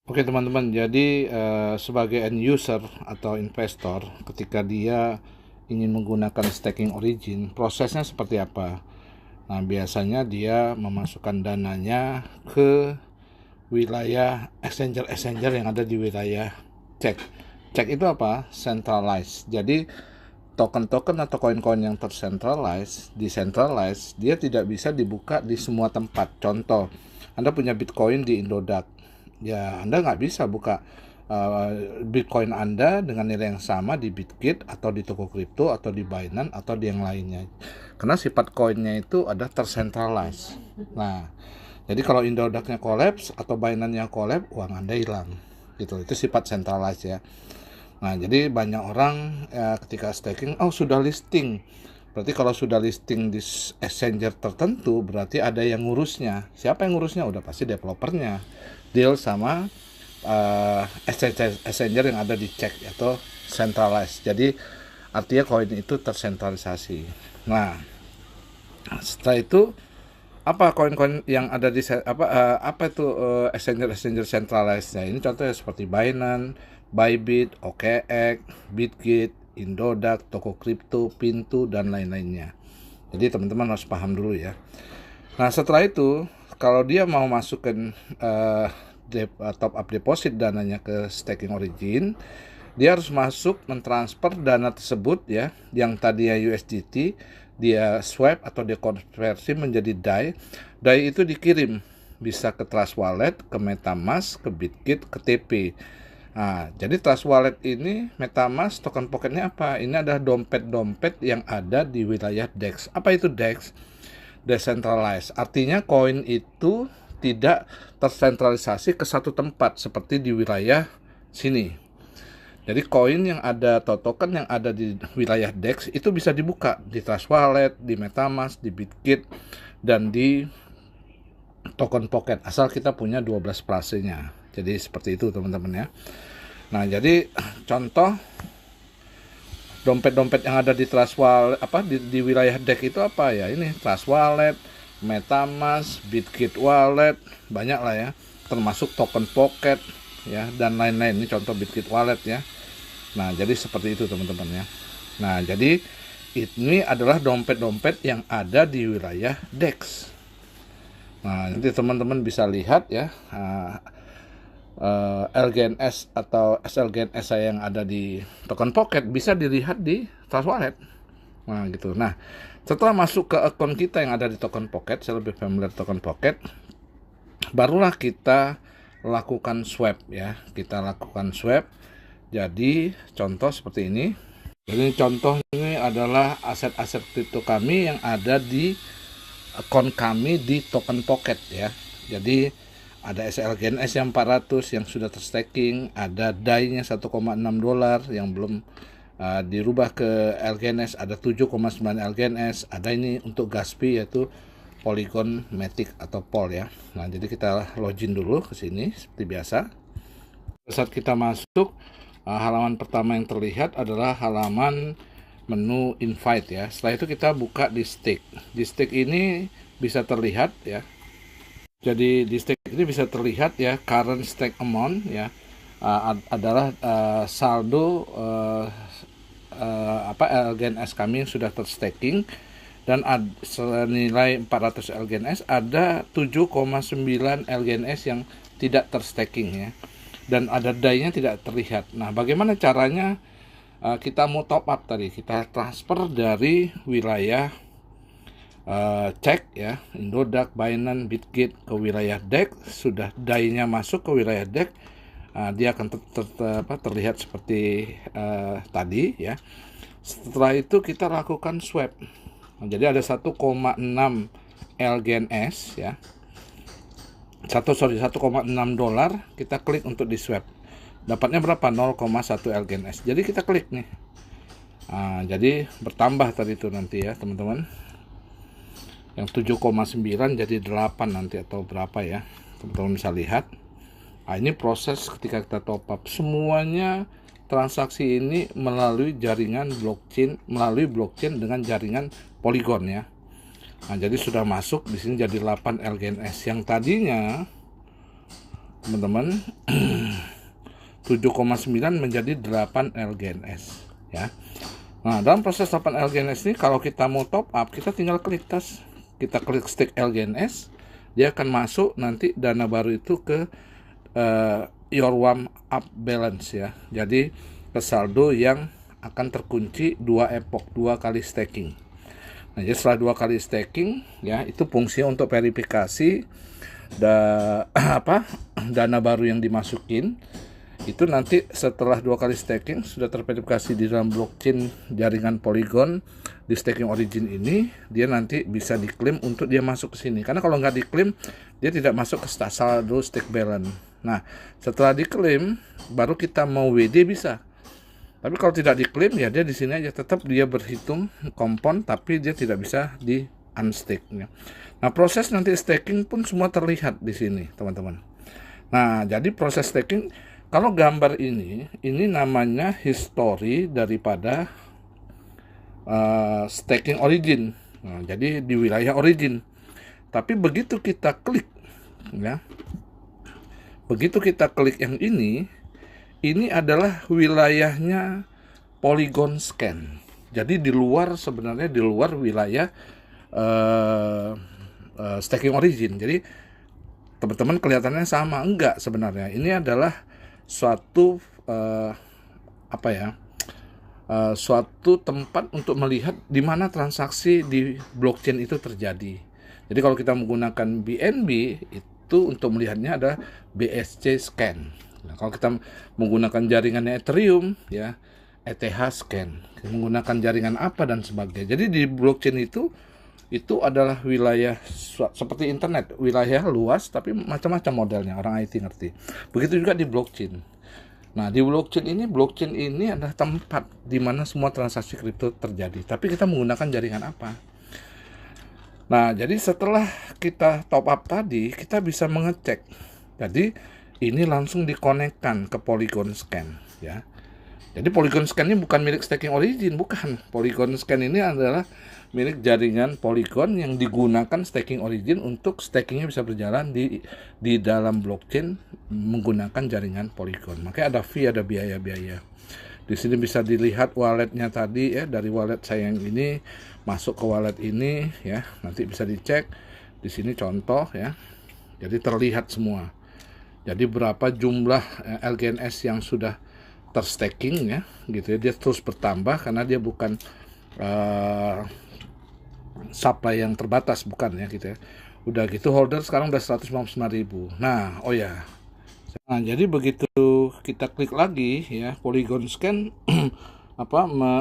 Oke teman-teman, jadi sebagai end user atau investor, ketika dia ingin menggunakan staking origin, prosesnya seperti apa? Nah, biasanya dia memasukkan dananya ke wilayah exchanger-exchanger yang ada di wilayah cek. Cek itu apa? Centralized. Jadi token-token atau koin-koin yang tercentralized, decentralized, dia tidak bisa dibuka di semua tempat. Contoh, Anda punya Bitcoin di Indodax, ya Anda nggak bisa buka Bitcoin Anda dengan nilai yang sama di Bitkit atau di toko kripto atau di Binance atau di yang lainnya. Karena sifat koinnya itu ada tercentralized. Nah, jadi kalau Indodax-nya collapse atau Binance-nya collapse, uang Anda hilang. Gitu. Itu sifat centralized ya. Nah, jadi banyak orang ketika staking, oh sudah listing. Berarti kalau sudah listing di exchanger tertentu, berarti ada yang ngurusnya. Siapa yang ngurusnya? Udah pasti developernya. Deal sama exchanger yang ada di check atau centralized. Jadi artinya koin itu tersentralisasi. Nah, setelah itu apa koin-koin yang ada di apa itu exchanger centralized. Nah, ini contohnya seperti Binance, Bybit, OKX, Bitget, Indodax, toko kripto, Pintu, dan lain-lainnya. Jadi teman-teman harus paham dulu ya. Nah, setelah itu kalau dia mau masukkan top up deposit dananya ke staking origin, dia harus masuk mentransfer dana tersebut ya, yang tadinya USDT dia swap atau dia konversi menjadi DAI. DAI itu dikirim bisa ke Trust Wallet, ke MetaMask, ke Bitkit, ke TP. Nah, jadi Trust Wallet ini, MetaMask, token pocketnya apa? Ini adalah dompet-dompet yang ada di wilayah DEX. Apa itu DEX? Decentralized. Artinya koin itu tidak tersentralisasi ke satu tempat seperti di wilayah sini. Jadi koin yang ada atau token yang ada di wilayah DEX itu bisa dibuka di Trust Wallet, di MetaMask, di Bitkit, dan di token pocket asal kita punya 12 prasenya. Jadi seperti itu teman-teman ya. Nah, jadi contoh dompet-dompet yang ada di Trust Wallet di wilayah DEX itu apa ya? Ini Trust Wallet, MetaMask, Bitkit Wallet, banyak lah ya. Termasuk token pocket ya dan lain-lain. Ini contoh Bitkit Wallet ya. Nah, jadi seperti itu teman-teman ya. Nah, jadi ini adalah dompet-dompet yang ada di wilayah DEX. Nah, nanti teman-teman bisa lihat ya LGNS atau SLGNS saya yang ada di token pocket bisa dilihat di Trust Wallet. Nah, gitu. Nah, setelah masuk ke akun kita yang ada di token pocket, saya lebih familiar token pocket, barulah kita lakukan swap ya. Kita lakukan swap. Jadi contoh seperti ini. Jadi contoh ini adalah aset-aset kripto kami yang ada di akun kami di token pocket ya. Jadi ada SLGNS yang 400 yang sudah terstaking, ada DAI-nya $1,6 yang belum dirubah ke LGNS, ada 7,9 LGNS, ada ini untuk Gaspi yaitu Polygon Matic atau POL ya. Nah, jadi kita login dulu ke sini seperti biasa. Saat kita masuk, halaman pertama yang terlihat adalah halaman menu invite ya. Setelah itu kita buka di stake. Di stake ini bisa terlihat ya. Jadi di stake ini bisa terlihat ya current stake amount ya adalah saldo LGNS kami yang sudah terstaking dan senilai 400 LGNS ada 7,9 LGNS yang tidak terstaking ya. Dan ada DAI-nya tidak terlihat. Nah, bagaimana caranya kita mau top up tadi? Kita transfer dari wilayah cek ya, Indodax, Binance, Bitget ke wilayah DEX. Sudah DAI-nya masuk ke wilayah DEX, dia akan terlihat seperti tadi ya. Setelah itu kita lakukan swap. Nah, jadi ada 1,6 LGNS ya. 1,6 dolar, kita klik untuk di swap. Dapatnya berapa? 0,1 LGNS. Jadi kita klik nih. Nah, jadi bertambah tadi itu nanti ya teman-teman. Yang 7,9 jadi 8 nanti atau berapa ya. Teman-teman bisa lihat. Nah, ini proses ketika kita top up. Semuanya transaksi ini melalui jaringan blockchain dengan jaringan Polygon ya. Nah, jadi sudah masuk di sini jadi 8 LGNS yang tadinya teman-teman, 7,9 menjadi 8 LGNS ya. Nah, dalam proses 8 LGNS ini kalau kita mau top up, kita tinggal klik tas, kita klik stick LGNS, dia akan masuk nanti dana baru itu ke your warm up balance ya. Jadi ke saldo yang akan terkunci 2 epoch, 2 kali staking. Nah, jadi setelah 2 kali staking ya, itu fungsinya untuk verifikasi dana baru yang dimasukin. Itu nanti setelah 2 kali staking sudah terverifikasi di dalam blockchain jaringan Polygon di staking origin ini, dia nanti bisa diklaim untuk dia masuk ke sini. Karena kalau nggak diklaim, dia tidak masuk ke saldo stake balance. Nah, setelah diklaim baru kita mau WD bisa. Tapi kalau tidak diklaim ya dia di sini aja, tetap dia berhitung kompon tapi dia tidak bisa di unstake. Nah, proses nanti staking pun semua terlihat di sini, teman-teman. Nah, jadi proses staking, kalau gambar ini namanya history daripada staking origin. Nah, jadi di wilayah origin. Tapi begitu kita klik, ya, begitu kita klik yang ini adalah wilayahnya Polygon Scan. Jadi di luar, sebenarnya di luar wilayah staking origin. Jadi teman-teman kelihatannya sama, enggak sebenarnya. Ini adalah suatu suatu tempat untuk melihat di mana transaksi di blockchain itu terjadi. Jadi kalau kita menggunakan BNB itu untuk melihatnya ada BSC scan. Nah, kalau kita menggunakan jaringannya Ethereum ya, ETH scan. Menggunakan jaringan apa dan sebagainya. Jadi di blockchain itu adalah wilayah seperti internet, wilayah luas tapi macam-macam modelnya, orang IT ngerti. Begitu juga di blockchain. Nah, di blockchain ini adalah tempat di mana semua transaksi kripto terjadi. Tapi kita menggunakan jaringan apa? Nah, jadi setelah kita top up tadi, kita bisa mengecek. Jadi ini langsung dikonekkan ke Polygon Scan ya. Jadi Polygon Scan ini bukan milik staking origin, bukan. Polygon Scan ini adalah milik jaringan Polygon yang digunakan staking origin untuk stakingnya bisa berjalan di dalam blockchain menggunakan jaringan Polygon. Makanya ada fee, ada biaya-biaya. Di sini bisa dilihat walletnya tadi ya, dari wallet saya yang ini masuk ke wallet ini ya. Nanti bisa dicek di sini contoh ya. Jadi terlihat semua. Jadi berapa jumlah LGNS yang sudah terstaking ya, gitu ya. Dia terus bertambah karena dia bukan supply yang terbatas, bukan ya gitu ya. Udah gitu holder sekarang udah 159.000. Nah, oh ya. Nah, jadi begitu kita klik lagi ya, Polygon Scan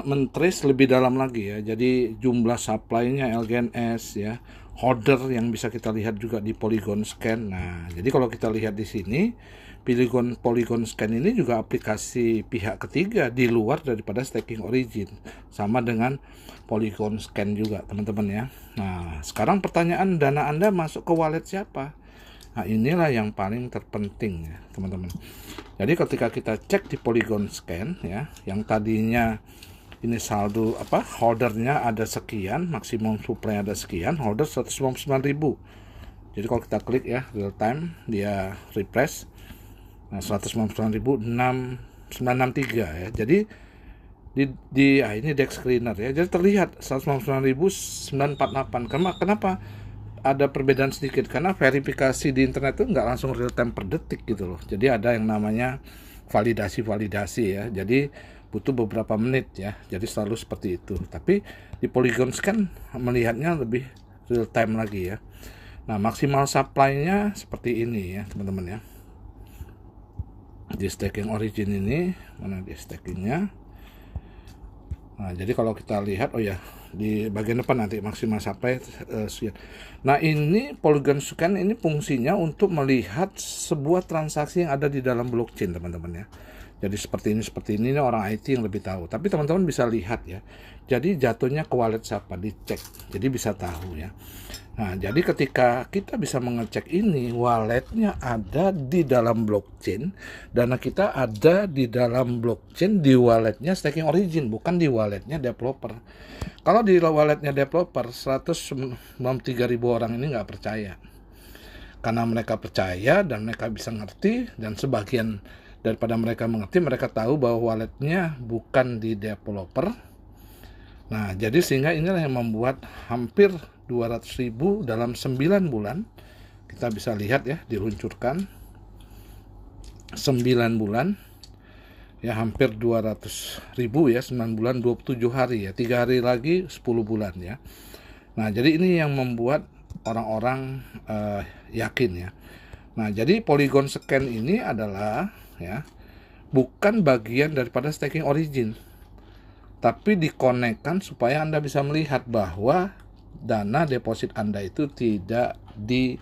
mentrace lebih dalam lagi ya. Jadi jumlah supply-nya LGNS ya, holder yang bisa kita lihat juga di Polygon Scan. Nah, jadi kalau kita lihat di sini Polygon Scan ini juga aplikasi pihak ketiga di luar daripada staking origin, sama dengan Polygon Scan juga teman-teman ya. Nah, sekarang pertanyaan, dana Anda masuk ke wallet siapa? Nah, inilah yang paling terpenting ya teman-teman. Jadi ketika kita cek di Polygon Scan ya, yang tadinya ini saldo holdernya ada sekian, maksimum supply ada sekian, holder 199.000. Jadi kalau kita klik ya real time, dia refresh. Nah, 199.963 ya. Jadi ini DEX screener ya. Jadi terlihat 199.948. Kenapa ada perbedaan sedikit? Karena verifikasi di internet itu nggak langsung real time per detik gitu loh. Jadi ada yang namanya validasi ya. Jadi butuh beberapa menit ya. Jadi selalu seperti itu. Tapi di Polygon Scan melihatnya lebih real time lagi ya. Nah, maksimal supply-nya seperti ini ya, teman-teman ya. Di staking origin ini, mana di stakingnya? Nah, jadi kalau kita lihat, oh ya, di bagian depan nanti maksimal supply sekian. Nah, ini Polygon Scan ini fungsinya untuk melihat sebuah transaksi yang ada di dalam blockchain, teman-teman ya. Jadi seperti ini orang IT yang lebih tahu. Tapi teman-teman bisa lihat ya. Jadi jatuhnya ke wallet siapa, dicek. Jadi bisa tahu ya. Nah, jadi ketika kita bisa mengecek ini, walletnya ada di dalam blockchain, dana kita ada di dalam blockchain di walletnya staking origin, bukan di walletnya developer. Kalau di walletnya developer, 193.000 orang ini nggak percaya. Karena mereka percaya dan mereka bisa ngerti, dan sebagian daripada mereka mengerti, mereka tahu bahwa walletnya bukan di developer. Nah, jadi sehingga inilah yang membuat hampir 200.000 dalam 9 bulan. Kita bisa lihat ya, diluncurkan 9 bulan ya, hampir 200.000 ya, 9 bulan 27 hari ya, 3 hari lagi 10 bulan ya. Nah, jadi ini yang membuat orang-orang yakin ya. Nah, jadi Polygon Scan ini adalah ya, bukan bagian daripada staking origin, tapi dikonekkan supaya Anda bisa melihat bahwa dana deposit Anda itu tidak di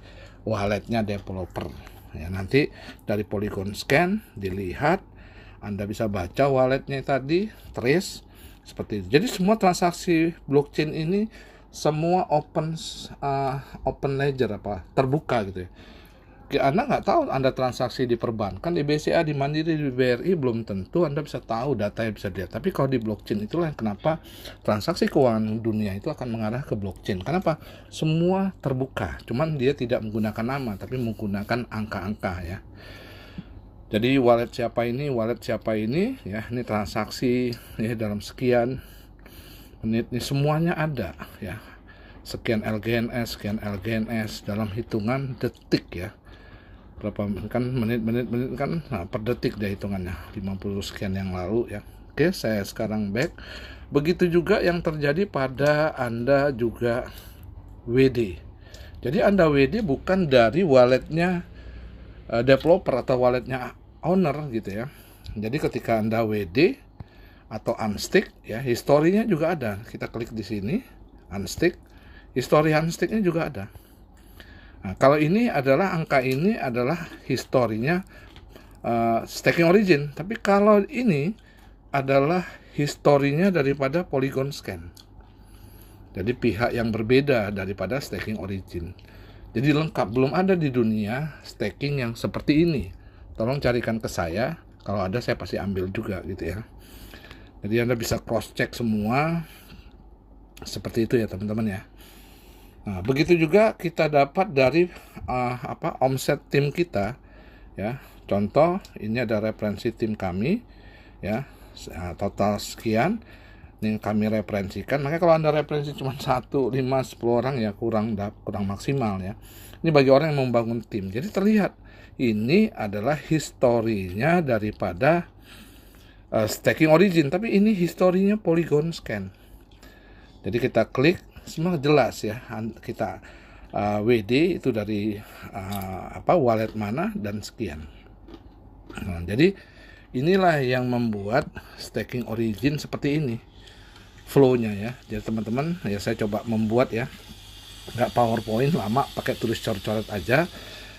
walletnya developer ya. Nanti dari Polygon Scan dilihat, Anda bisa baca walletnya tadi, trace seperti itu. Jadi semua transaksi blockchain ini semua open ledger, terbuka gitu ya. Anda nggak tahu Anda transaksi di perbankan, di BCA, di Mandiri, di BRI, belum tentu Anda bisa tahu, datanya bisa dilihat. Tapi kalau di blockchain, itulah yang kenapa transaksi keuangan dunia itu akan mengarah ke blockchain. Kenapa? Semua terbuka, cuman dia tidak menggunakan nama, tapi menggunakan angka-angka ya. Jadi wallet siapa ini ya, ini transaksi ya dalam sekian menit, ini semuanya ada ya. Sekian LGNS dalam hitungan detik ya. Berapa kan menit kan, nah, per detik dia hitungannya, 50 sekian yang lalu ya. Oke, saya sekarang back. Begitu juga yang terjadi pada Anda juga WD. Jadi Anda WD bukan dari walletnya developer atau walletnya owner gitu ya. Jadi ketika Anda WD atau unstick ya, historinya juga ada. Kita klik di sini, unstick, histori unsticknya juga ada. Nah, kalau ini adalah angka, ini adalah historinya staking origin. Tapi kalau ini adalah historinya daripada Polygon Scan. Jadi pihak yang berbeda daripada staking origin. Jadi lengkap, belum ada di dunia staking yang seperti ini. Tolong carikan ke saya, kalau ada saya pasti ambil juga gitu ya. Jadi Anda bisa cross check semua seperti itu ya teman-teman ya. Nah, begitu juga kita dapat dari omset tim kita ya. Contoh, ini ada referensi tim kami ya, total sekian yang kami referensikan. Makanya kalau Anda referensi cuma 1, 5, 10 orang ya kurang maksimal ya. Ini bagi orang yang membangun tim. Jadi terlihat ini adalah historinya daripada staking origin, tapi ini historinya Polygon Scan. Jadi kita klik, semua jelas ya, kita WD itu dari wallet mana dan sekian. Nah, jadi inilah yang membuat staking origin seperti ini flow-nya ya. Jadi teman-teman ya, saya coba membuat ya, nggak PowerPoint lama, pakai tulis coret-coret aja.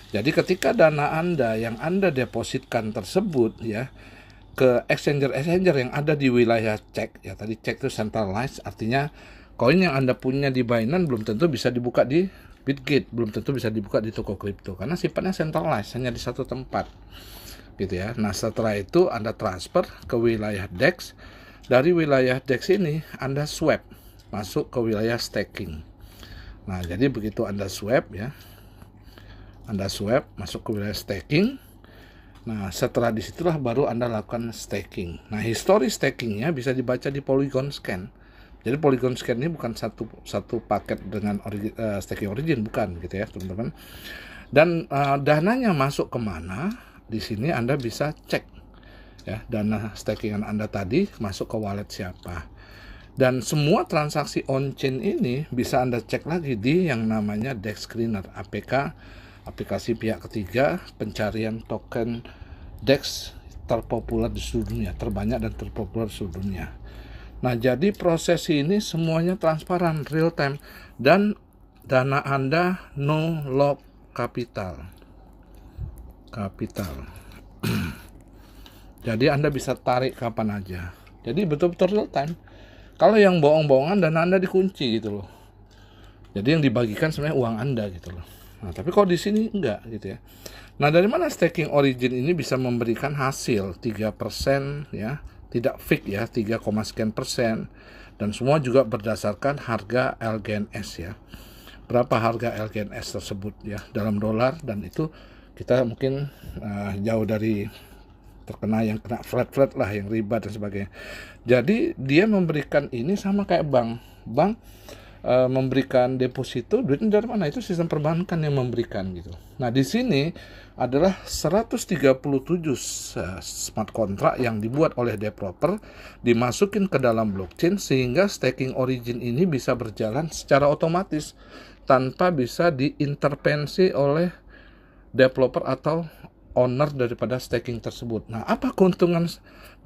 Jadi ketika dana Anda yang Anda depositkan tersebut ya ke exchanger yang ada di wilayah cek ya, tadi cek itu centralized, artinya koin yang Anda punya di Binance belum tentu bisa dibuka di Bitgate, belum tentu bisa dibuka di toko kripto karena sifatnya centralized, hanya di satu tempat gitu ya. Nah, setelah itu Anda transfer ke wilayah DEX, dari wilayah DEX ini Anda swap masuk ke wilayah staking. Nah, jadi begitu Anda swap ya, Anda swap masuk ke wilayah staking. Nah, setelah disitulah baru Anda lakukan staking. Nah, histori stakingnya bisa dibaca di Polygon Scan. Jadi Polygon Scan ini bukan satu paket dengan staking origin, bukan gitu ya teman-teman. Dan dananya masuk kemana? Di sini Anda bisa cek ya, dana stakingan Anda tadi masuk ke wallet siapa. Dan semua transaksi on-chain ini bisa Anda cek lagi di yang namanya DEX Screener, APK, aplikasi pihak ketiga pencarian token DEX terpopuler di seluruh dunia, terbanyak dan terpopuler di seluruh dunia. Nah, jadi proses ini semuanya transparan, real time, dan dana Anda no lock capital. Jadi Anda bisa tarik kapan aja. Jadi betul-betul real time. Kalau yang bohong-bohongan, dana Anda dikunci gitu loh. Jadi yang dibagikan sebenarnya uang Anda gitu loh. Nah, tapi kalau di sini enggak gitu ya. Nah, dari mana staking origin ini bisa memberikan hasil 3% ya, tidak fix ya, 3, sekian persen, dan semua juga berdasarkan harga LGNS ya. berapa harga LGNS tersebut ya dalam dolar, dan itu kita mungkin jauh dari terkena yang kena flat lah, yang riba dan sebagainya. Jadi dia memberikan ini sama kayak bank memberikan deposito, duitnya dari mana? Itu sistem perbankan yang memberikan gitu. Nah di sini adalah 137 smart contract yang dibuat oleh developer, dimasukin ke dalam blockchain sehingga staking origin ini bisa berjalan secara otomatis tanpa bisa diintervensi oleh developer atau owner daripada staking tersebut. Nah, apa keuntungan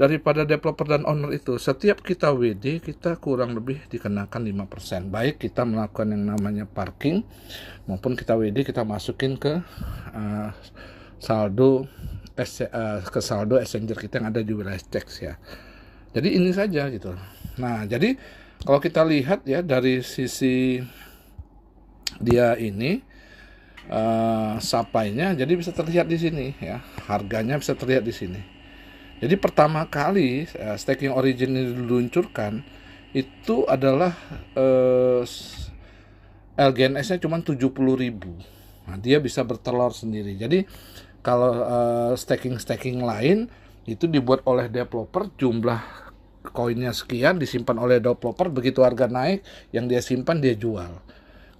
daripada developer dan owner itu? Setiap kita WD, kita kurang lebih dikenakan 5%. Baik kita melakukan yang namanya parking, maupun kita WD, kita masukin ke saldo exchanger kita yang ada di wilayah CEX ya. Jadi ini saja gitu. Nah, jadi kalau kita lihat ya dari sisi dia ini supply-nya, jadi bisa terlihat di sini ya, harganya bisa terlihat di sini. Jadi pertama kali staking origin ini diluncurkan itu adalah LGNS-nya cuma 70.000. Nah, dia bisa bertelur sendiri. Jadi kalau staking lain itu dibuat oleh developer, jumlah koinnya sekian disimpan oleh developer, begitu harga naik yang dia simpan dia jual.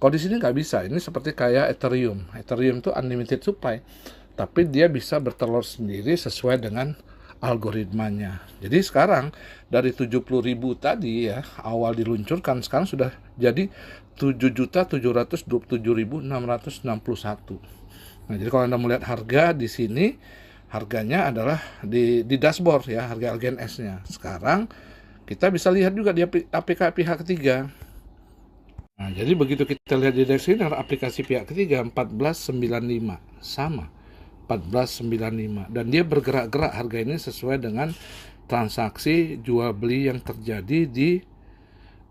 Kalau di sini nggak bisa, ini seperti kayak Ethereum. Ethereum itu unlimited supply, tapi dia bisa bertelur sendiri sesuai dengan algoritmanya. Jadi sekarang dari 70.000 tadi ya, awal diluncurkan, sekarang sudah jadi 7.727.661. Nah, jadi kalau Anda melihat harga di sini, harganya adalah di dashboard ya, harga LGNS-nya. Sekarang kita bisa lihat juga di APK pihak ketiga. Nah, jadi begitu kita lihat di Dexiner, aplikasi pihak ketiga 14.95 sama 14.95, dan dia bergerak-gerak harga ini sesuai dengan transaksi jual beli yang terjadi di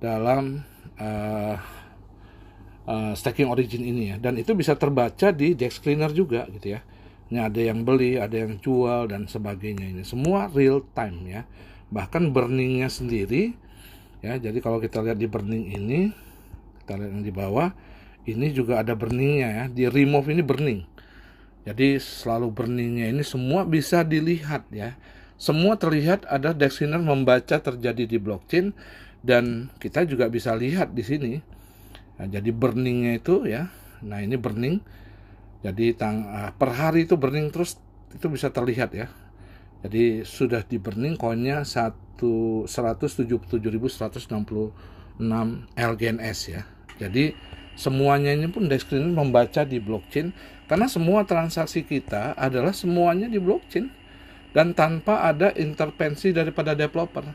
dalam staking origin ini ya, dan itu bisa terbaca di Dex Cleaner juga gitu ya. Ini ada yang beli, ada yang jual dan sebagainya, ini semua real time ya. Bahkan burningnya sendiri ya, jadi kalau kita lihat di burning ini, kita lihat yang di bawah ini juga ada burningnya ya, di remove ini burning, jadi selalu burningnya ini semua bisa dilihat ya, semua terlihat, ada Dexiner membaca terjadi di blockchain, dan kita juga bisa lihat di sini. Nah, jadi burningnya itu ya, nah ini burning, jadi per hari itu burning terus, itu bisa terlihat ya. Jadi sudah di burning koinnya 177.166 LGNS ya. Jadi semuanya ini pun Dexiner membaca di blockchain, karena semua transaksi kita adalah semuanya di blockchain dan tanpa ada intervensi daripada developer.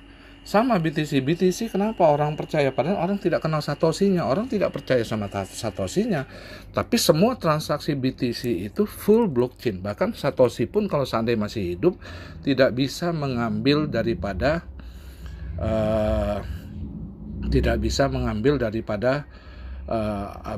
Sama BTC, kenapa orang percaya? Padahal orang tidak kenal Satoshi-nya, orang tidak percaya sama Satoshi-nya. Tapi semua transaksi BTC itu full blockchain. Bahkan Satoshi pun kalau seandainya masih hidup tidak bisa mengambil daripada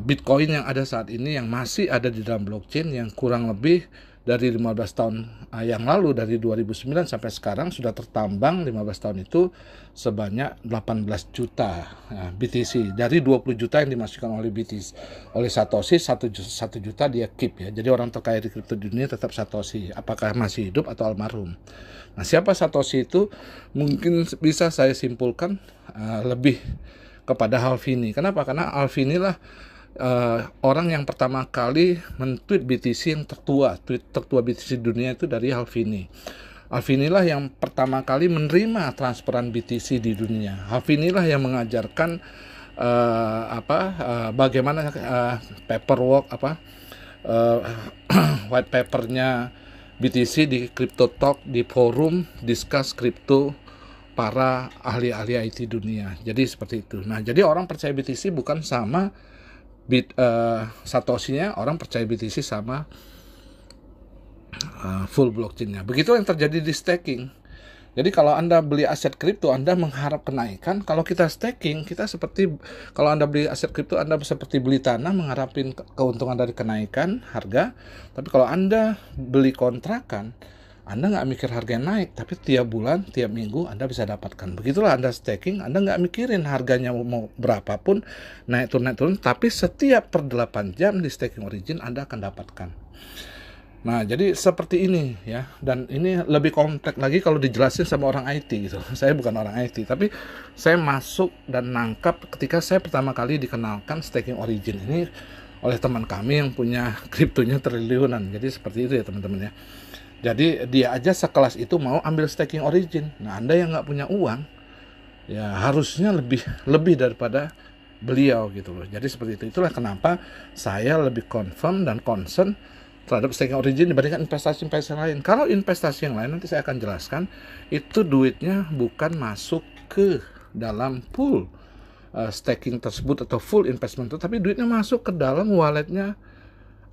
Bitcoin yang ada saat ini, yang masih ada di dalam blockchain, yang kurang lebih dari 15 tahun yang lalu, dari 2009 sampai sekarang sudah tertambang 15 tahun itu sebanyak 18 juta BTC. Dari 20 juta yang dimasukkan oleh BTC, oleh Satoshi, 1 juta dia keep ya. Jadi orang terkaya di kripto dunia tetap Satoshi, apakah masih hidup atau almarhum. Nah, siapa Satoshi itu? Mungkin bisa saya simpulkan lebih kepada Halvini. Kenapa? Karena Halvini lah orang yang pertama kali men-tweet BTC yang tertua. Tweet tertua BTC dunia itu dari Halvini. Halvini lah yang pertama kali menerima transferan BTC di dunia. Halvini lah yang mengajarkan bagaimana paperwork white papernya BTC di Crypto Talk, di forum discuss crypto para ahli-ahli IT dunia. Jadi seperti itu. Nah, jadi orang percaya BTC bukan sama Satoshi-nya, orang percaya BTC sama full blockchain-nya. Begitu yang terjadi di staking. Jadi kalau Anda beli aset kripto, Anda mengharap kenaikan. Kalau kita staking, kita seperti, kalau Anda beli aset kripto, Anda seperti beli tanah, mengharapin keuntungan dari kenaikan harga. Tapi kalau Anda beli kontrakan, Anda nggak mikir harganya naik, tapi tiap bulan, tiap minggu Anda bisa dapatkan. Begitulah Anda staking, Anda nggak mikirin harganya mau berapapun, naik turun, tapi setiap per 8 jam di staking origin Anda akan dapatkan. Nah, jadi seperti ini ya, dan ini lebih kompleks lagi kalau dijelasin sama orang IT gitu. Saya bukan orang IT, tapi saya masuk dan nangkap ketika saya pertama kali dikenalkan staking origin ini oleh teman kami yang punya kriptonya triliunan. Jadi seperti itu ya teman-teman ya. Jadi dia aja sekelas itu mau ambil staking origin. Nah, Anda yang nggak punya uang, ya harusnya lebih daripada beliau gitu loh. Jadi seperti itu. Itulah kenapa saya lebih confirm dan concern terhadap staking origin dibandingkan investasi-investasi lain. Kalau investasi yang lain nanti saya akan jelaskan, itu duitnya bukan masuk ke dalam pool staking tersebut atau full investment itu, tapi duitnya masuk ke dalam walletnya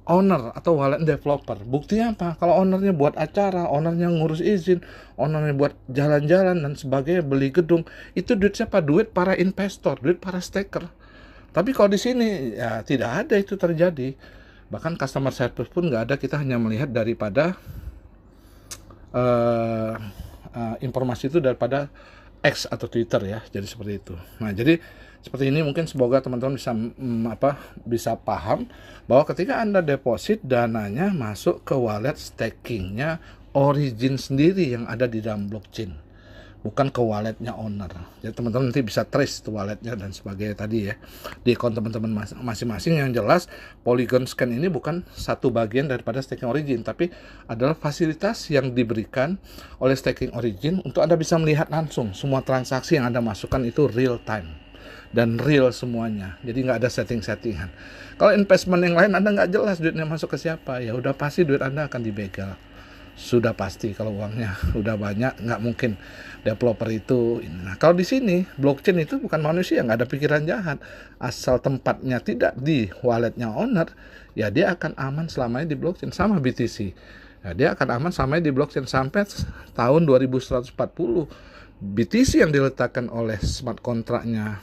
owner atau wallet developer. Buktinya apa? Kalau ownernya buat acara, ownernya ngurus izin, ownernya buat jalan-jalan dan sebagainya, beli gedung, itu duit siapa? Duit para investor, duit para staker. Tapi kalau di sini ya tidak ada itu terjadi. Bahkan customer service pun nggak ada, kita hanya melihat daripada informasi itu daripada X atau Twitter ya. Jadi seperti itu. Nah, jadi seperti ini mungkin semoga teman-teman bisa paham bahwa ketika Anda deposit, dananya masuk ke wallet stakingnya origin sendiri yang ada di dalam blockchain, bukan ke walletnya owner. Jadi teman-teman nanti bisa trace tuh walletnya dan sebagainya tadi ya di akun teman-teman masing-masing. Yang jelas Polygon Scan ini bukan satu bagian daripada staking origin, tapi adalah fasilitas yang diberikan oleh staking origin untuk Anda bisa melihat langsung semua transaksi yang Anda masukkan itu real time dan real semuanya. Jadi nggak ada setting-settingan. Kalau investment yang lain Anda nggak jelas duitnya masuk ke siapa, ya udah pasti duit Anda akan dibegal. Sudah pasti kalau uangnya udah banyak, nggak mungkin developer itu. Nah, kalau di sini blockchain itu bukan manusia, nggak ada pikiran jahat. Asal tempatnya tidak di walletnya owner, ya dia akan aman selamanya di blockchain. Sama BTC, ya, dia akan aman selamanya di blockchain sampai tahun 2140. BTC yang diletakkan oleh smart kontraknya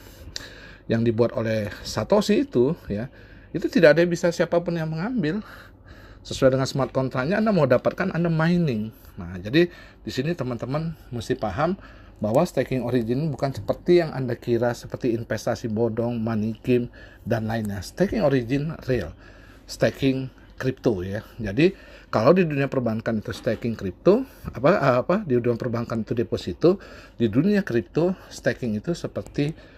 yang dibuat oleh Satoshi itu ya, itu tidak ada yang bisa siapapun yang mengambil. Sesuai dengan smart kontraknya Anda mau dapatkan, Anda mining. Nah, jadi di sini teman-teman mesti paham bahwa staking origin bukan seperti yang Anda kira, seperti investasi bodong, money game dan lainnya. Staking origin real, staking kripto ya. Jadi kalau di dunia perbankan itu staking kripto, di dunia perbankan itu deposito, di dunia kripto staking itu seperti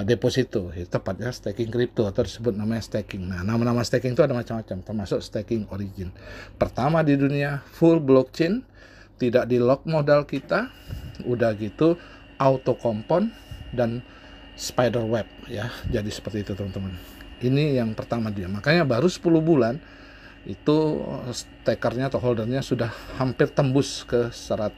deposito, ya, tepatnya staking kripto atau disebut namanya staking. Nah, nama-nama staking itu ada macam-macam, termasuk staking origin. Pertama di dunia full blockchain, tidak di lock modal kita, udah gitu auto compound dan spider web ya. Jadi seperti itu teman-teman. Ini yang pertama dia. Makanya baru 10 bulan itu stakernya atau holdernya sudah hampir tembus ke 200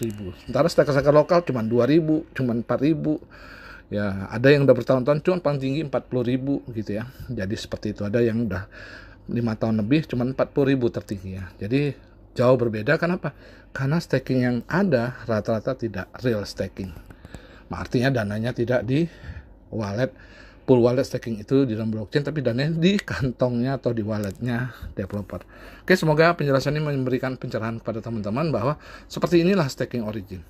ribu. Sementara staker-staker lokal cuma 2.000, cuma 4.000. Ya, ada yang udah bertahun-tahun cuma paling tinggi 40.000 gitu ya. Jadi seperti itu. Ada yang udah 5 tahun lebih cuma 40.000 tertinggi ya. Jadi jauh berbeda. Kenapa? Karena staking yang ada rata-rata tidak real staking. Artinya dananya tidak di wallet, pool wallet staking itu di dalam blockchain, tapi dananya di kantongnya atau di walletnya developer. Oke, semoga penjelasan ini memberikan pencerahan kepada teman-teman bahwa seperti inilah staking origin.